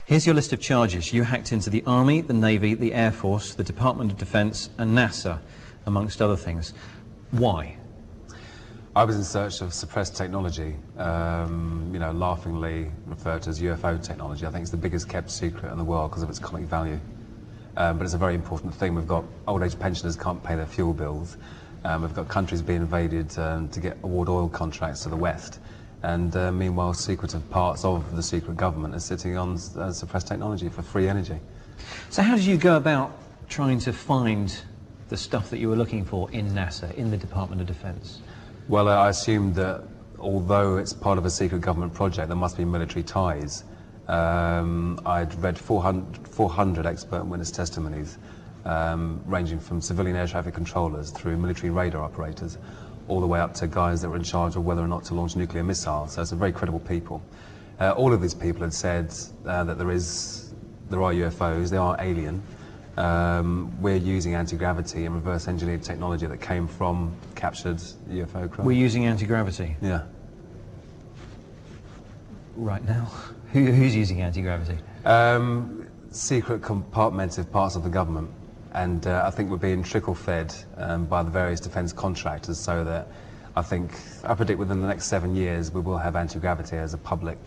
Here's your list of charges. You hacked into the Army, the Navy, the Air Force, the Department of Defense and NASA, amongst other things. Why? I was in search of suppressed technology, laughingly referred to as UFO technology. I think it's the biggest kept secret in the world because of its comic value. But it's a very important thing. We've got old age pensioners can't pay their fuel bills. We've got countries being invaded to get award oil contracts to the West. And meanwhile, secretive parts of the secret government are sitting on suppressed technology for free energy. So how did you go about trying to find the stuff that you were looking for in NASA, in the Department of Defense? Well, I assumed that although it's part of a secret government project, there must be military ties. I'd read 400 expert witness testimonies, ranging from civilian air traffic controllers through military radar operators, all the way up to guys that were in charge of whether or not to launch nuclear missiles. So it's very credible people. All of these people had said that there are UFOs, they are alien. We're using anti-gravity and reverse engineered technology that came from captured UFO craft. We're using anti-gravity? Yeah. Right now? Who's using anti-gravity? Secret compartmented parts of the government. And I think we're being trickle-fed by the various defence contractors, so that I predict within the next 7 years we will have anti-gravity as a publicly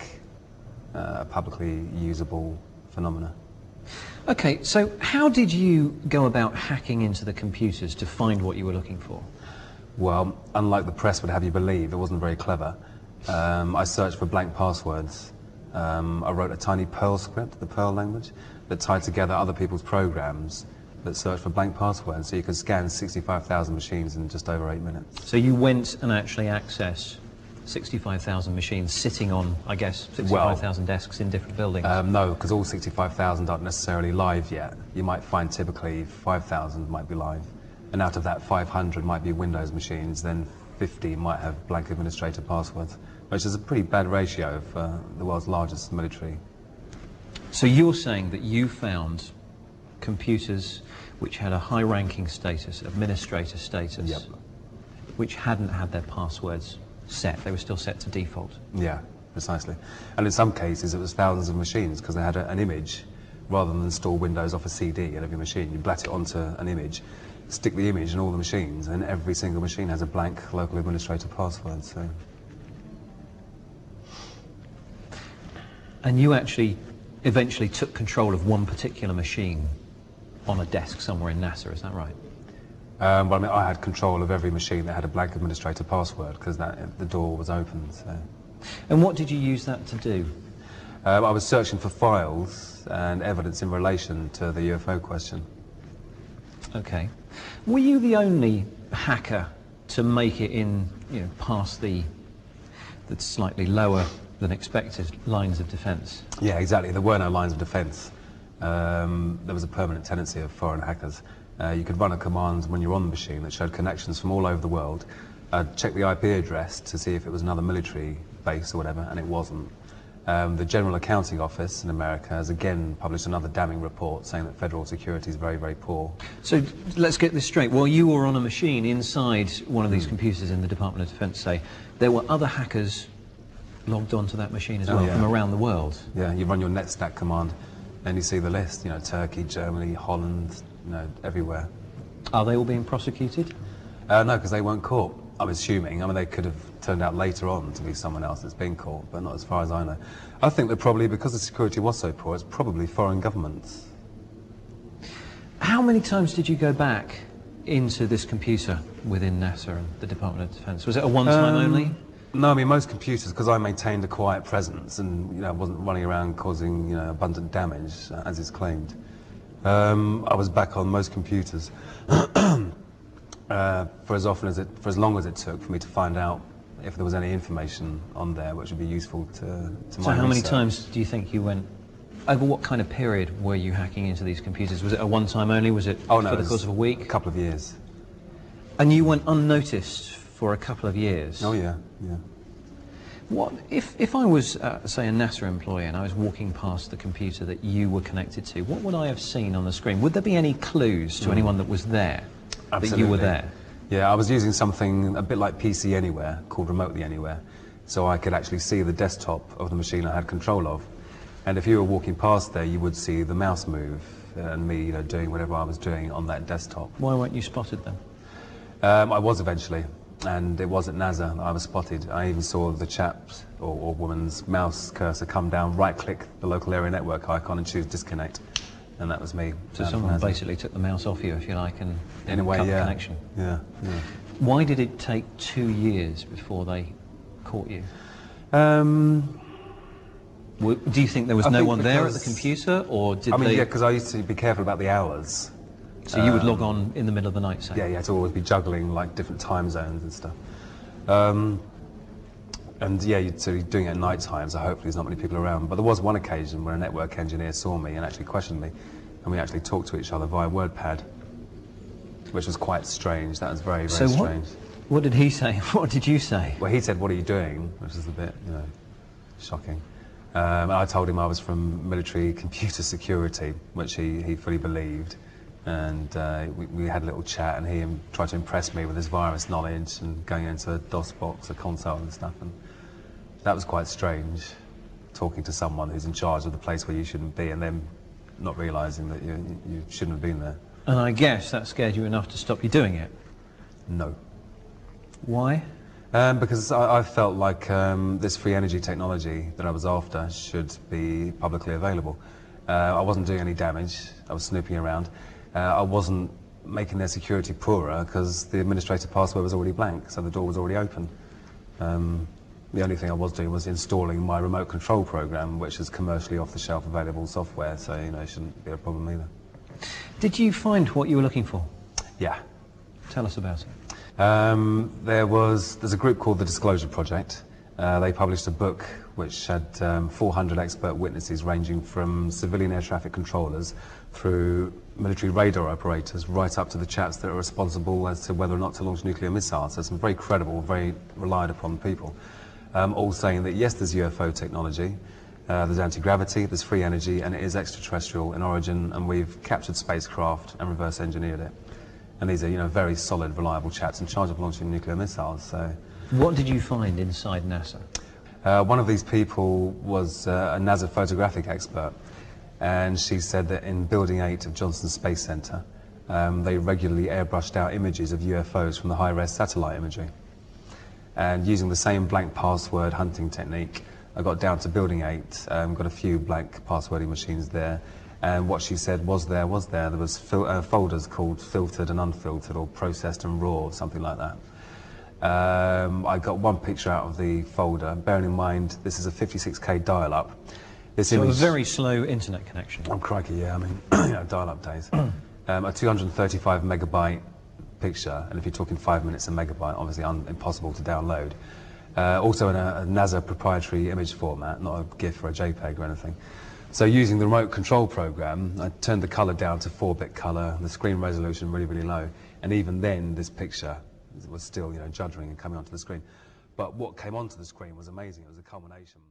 usable phenomena. Okay, so how did you go about hacking into the computers to find what you were looking for? Well, unlike the press would have you believe, it wasn't very clever. I searched for blank passwords. I wrote a tiny Perl script, the Perl language, that tied together other people's programs that searched for blank passwords, so you could scan 65,000 machines in just over 8 minutes. So you went and actually accessed 65,000 machines sitting on, I guess, 65,000 desks in different buildings? No, because all 65,000 aren't necessarily live yet. You might find typically 5,000 might be live, and out of that 500 might be Windows machines, then 50 might have blank administrator passwords, which is a pretty bad ratio for the world's largest military. So you're saying that you found computers which had a high-ranking status, administrator status, yep, which hadn't had their passwords set, they were still set to default? Yeah, precisely. And in some cases it was thousands of machines, because they had an image. Rather than install Windows off a CD at every machine, you blat it onto an image, stick the image in all the machines, and every single machine has a blank local administrator password. So. And you actually eventually took control of one particular machine on a desk somewhere in NASA, is that right? Well, I mean, I had control of every machine that had a blank administrator password, because the door was open. So. And what did you use that to do? I was searching for files and evidence in relation to the UFO question. Okay. Were you the only hacker to make it in, past the slightly lower than expected lines of defence? Yeah, exactly. There were no lines of defence. There was a permanent tendency of foreign hackers. You could run a command when you're on the machine that showed connections from all over the world. Check the IP address to see if it was another military base or whatever, and it wasn't. The General Accounting Office in America has again published another damning report saying that federal security is very, very poor. So let's get this straight. While you were on a machine inside one of these computers in the Department of Defense, say, there were other hackers logged onto that machine as well, from around the world? Yeah, you run your netstack command and you see the list, Turkey, Germany, Holland, everywhere. Are they all being prosecuted? No, because they weren't caught. I'm assuming. I mean, they could have turned out later on to be someone else that's been caught, but not as far as I know. I think that probably, because the security was so poor, it's probably foreign governments. How many times did you go back into this computer within NASA and the Department of Defense? Was it a one-time only? No, I mean, most computers, because I maintained a quiet presence and, wasn't running around causing, abundant damage, as is claimed. I was back on most computers for as long as it took for me to find out if there was any information on there which would be useful to my research. So how many times do you think you went? Over what kind of period were you hacking into these computers? Was it a one-time only? Was it for the course of a week? A couple of years. And you went unnoticed for a couple of years? Oh yeah, yeah. What if I was, say, a NASA employee and I was walking past the computer that you were connected to, what would I have seen on the screen? Would there be any clues to anyone that was there? Absolutely. That you were there? Yeah, I was using something a bit like PC Anywhere, called Remotely Anywhere, so I could actually see the desktop of the machine I had control of. And if you were walking past there, you would see the mouse move and me, you know, doing whatever I was doing on that desktop. Why weren't you spotted then? I was eventually, and it was at NASA that I was spotted. I even saw the chap's or woman's mouse cursor come down, right-click the local area network icon and choose disconnect, and that was me. So someone basically took the mouse off you, if you like, and in a way, cut yeah. the connection. Yeah, yeah. Why did it take 2 years before they caught you? Do you think there was no one there at the computer, or did they... yeah, because I used to be careful about the hours. So you would log on in the middle of the night, say? Yeah, you had to always be juggling like different time zones and stuff. And yeah, so you're doing it at night time, so hopefully there's not many people around. But there was one occasion where a network engineer saw me and actually questioned me, and we actually talked to each other via WordPad, which was quite strange. That was very, very strange. What did he say? What did you say? Well, he said, "What are you doing?" Which is a bit, you know, shocking. And I told him I was from military computer security, which he fully believed. And we had a little chat, and he tried to impress me with his virus knowledge and going into a DOS box, a console and stuff. And that was quite strange, talking to someone who's in charge of the place where you shouldn't be, and then not realising that you shouldn't have been there. And I guess that scared you enough to stop you doing it? No. Why? Because I felt like this free energy technology that I was after should be publicly available. I wasn't doing any damage. I was snooping around. I wasn't making their security poorer because the administrator password was already blank, so the door was already open. The only thing I was doing was installing my remote control program, which is commercially off-the-shelf available software, so you know, it shouldn't be a problem either. Did you find what you were looking for? Yeah. Tell us about it. There's a group called the Disclosure Project. They published a book which had 400 expert witnesses ranging from civilian air traffic controllers through military radar operators right up to the chaps that are responsible as to whether or not to launch nuclear missiles. So some very credible, very relied upon people, all saying that yes, there's UFO technology, there's anti-gravity, there's free energy, and it is extraterrestrial in origin, and we've captured spacecraft and reverse engineered it. And these are, you know, very solid, reliable chaps in charge of launching nuclear missiles. So, what did you find inside NASA? One of these people was a NASA photographic expert, and she said that in Building 8 of Johnson Space Center, they regularly airbrushed out images of UFOs from the high-res satellite imagery. And using the same blank password hunting technique, I got down to Building 8, got a few blank passwording machines there, and what she said was there. There was folders called filtered and unfiltered, or processed and raw, or something like that. I got one picture out of the folder, bearing in mind this is a 56K dial-up. So a very slow internet connection. Oh, crikey, yeah, I mean, you know, dial-up days. A 235 megabyte picture, and if you're talking 5 minutes a megabyte, obviously impossible to download. Also in a NASA proprietary image format, not a GIF or a JPEG or anything. So using the remote control program, I turned the colour down to 4-bit colour, the screen resolution really, really low, and even then this picture was still, you know, juddering and coming onto the screen. But what came onto the screen was amazing. It was a culmination.